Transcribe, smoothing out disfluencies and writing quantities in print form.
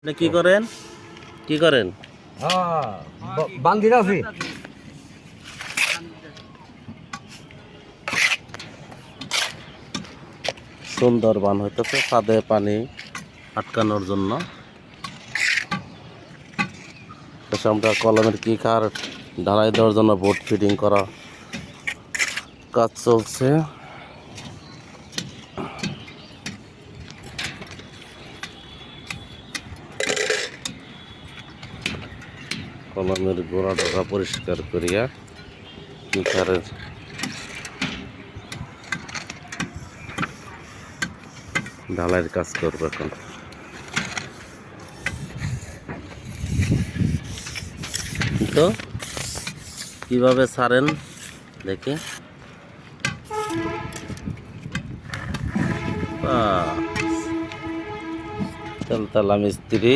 আপনি কি করেন? কি করেন? বান্দির আছি। সুন্দর বান হইতেছে ছাদে পানি আটকানোর জন্য। আমরা কলমের কি কার ঢালাই দেওয়ার জন্য বোর্ড ফিটিং করা কাজ চলছে। কলমের গোড়া ডগা পরিষ্কার করিয়া কি কারের ঢালাইয়ের কাজ করবে এখন। তো কিভাবে ছাড়েন দেখি। তেলতলা মিস্ত্রি।